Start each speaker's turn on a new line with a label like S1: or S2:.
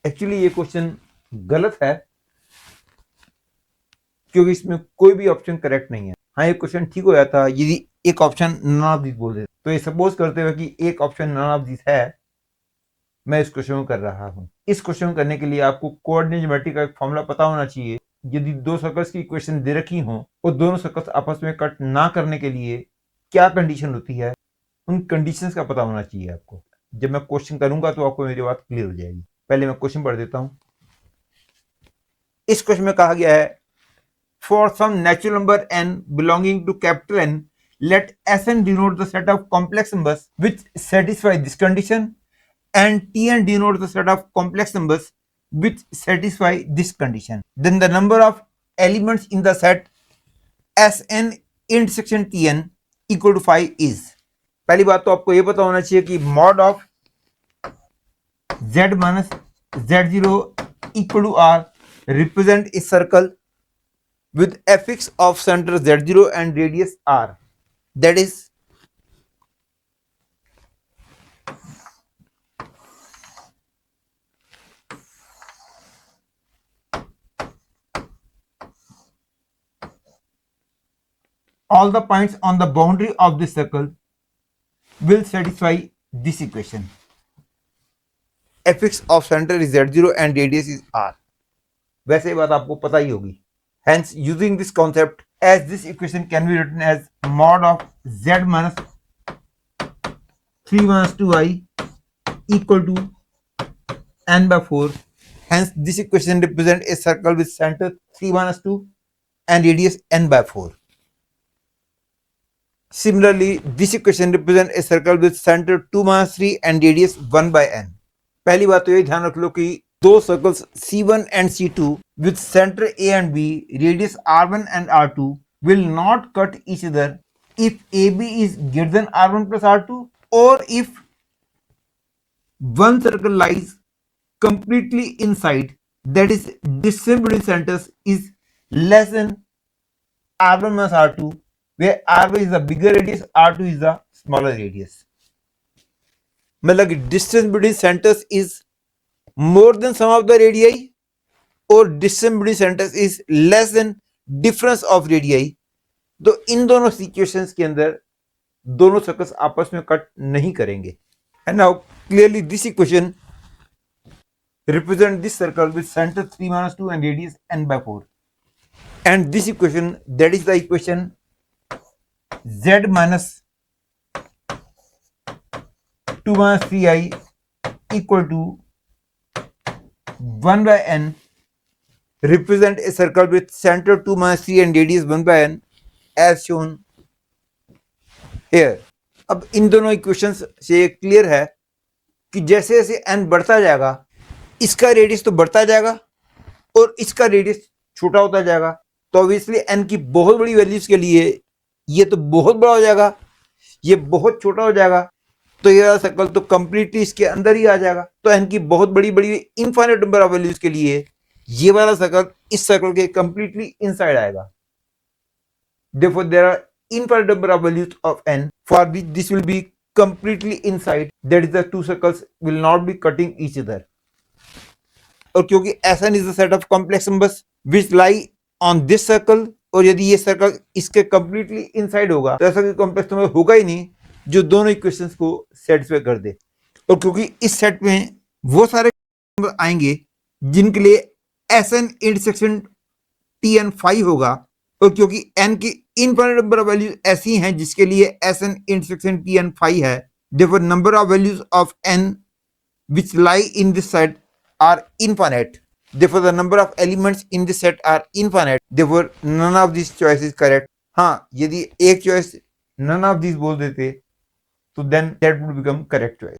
S1: Actually ये question गलत है क्योंकि इसमें कोई भी ऑप्शन करेक्ट नहीं है। हाँ, ये क्वेश्चन ठीक हो जाता यदि एक ऑप्शन नन ऑफ दिस बोल देते। तो ये सपोज करते हुए कि एक ऑप्शन नन ऑफ दिस है, मैं इस क्वेश्चन को कर रहा हूँ। इस क्वेश्चन को करने के लिए आपको कोऑर्डिनेट ज्योमेट्री का एक फॉर्मूला पता होना चाहिए। यदि दो सर्कल्स की इक्वेशन दे रखी हो और दोनों सर्कल्स आपस में कट ना करने के लिए क्या कंडीशन होती है, उन कंडीशंस का पता होना चाहिए आपको। जब मैं क्वेश्चन करूंगा तो आपको मेरी बात क्लियर हो जाएगी। पहले मैं क्वेश्चन पढ़ देता हूं। इस क्वेश्चन में कहा गया है, for some natural number n belonging to capital N, let Sn denote the set of complex numbers which satisfy this condition and Tn denote the set of complex numbers which satisfy this condition. Then the number of elements in the set Sn intersection Tn equal to 5 is. पहली बात तो आपको ये पता होना चाहिए कि mod of z minus z0 equal to r represent a circle with fx of center z0 and radius r. That is all the points on the boundary of this circle will satisfy this equation. fx of center is z0 and radius is r. वैसे ये बात आपको पता ही होगी. Hence, using this concept, as this equation can be written as mod of z minus 3 minus 2i equal to n by 4. Hence, this equation represents a circle with center 3 minus 2 and radius n by 4. Similarly, this equation represents a circle with center 2 minus 3 and radius 1 by n. पहली बात तो ये ध्यान रख लो कि दो circles C1 and C2 with center A and B, radius R1 and R2 will not cut each other if AB is greater than R1 plus R2, or if one circle lies completely inside, that is distance between centers is less than R1 minus R2, where R1 is the bigger radius, R2 is the smaller radius. मतलब distance between centers is more than sum of the radii, और distance between centers is less than difference of radii. तो इन दोनों situations के अंदर दोनों circles आपस में cut नहीं करेंगे. And now clearly this equation represent this circle with center 3 minus 2 and radius n by 4. And this equation, that is the equation z minus 2 minus 3i equal to 1 by n, represent a circle with center 2 minus 3 and radius 1 by n as shown here. अब इन दोनों equations से clear है कि जैसे जैसे n बढ़ता जाएगा इसका रेडियस तो बढ़ता जाएगा और इसका रेडियस छोटा होता जाएगा. तो ऑब्वियसली n की बहुत बड़ी वैल्यूज के लिए ये तो बहुत बड़ा हो जाएगा, ये बहुत छोटा हो जाएगा, तो ये वाला सर्कल तो कंप्लीटली इसके अंदर ही आ जाएगा. तो n की बहुत बड़ी बड़ी इनफाइनाइट नंबर ऑफ वैल्यूज के लिए ये वाला सर्कल इस सर्कल के कंप्लीटली इनसाइड आएगा. Therefore, there are infinite number of values of n for which this will be completely inside. That is, the two circles will not be cutting each other. और क्योंकि Sn is the set of complex numbers which lie on this circle, और यदि ये circle इसके completely inside होगा तो ऐसा कोई कॉम्प्लेक्स नंबर होगा ही नहीं जो दोनों इक्वेशंस को सेटिस्फाई कर दे. और क्योंकि इस सेट में वो सारे नंबर आएंगे जिनके लिए Sn इंटरसेक्शन Tn 5 होगा, और क्योंकि n की इनफाइनाइट नंबर ऑफ वैल्यूज ऐसी हैं जिसके लिए Sn इंटरसेक्शन Tn 5 है, therefore number of values of n which lie in this set are infinite. Therefore the number of elements in this set are infinite. Therefore none of these choice is correct. हाँ, यदि एक choice none of these बोल देते तो then that would become correct choice.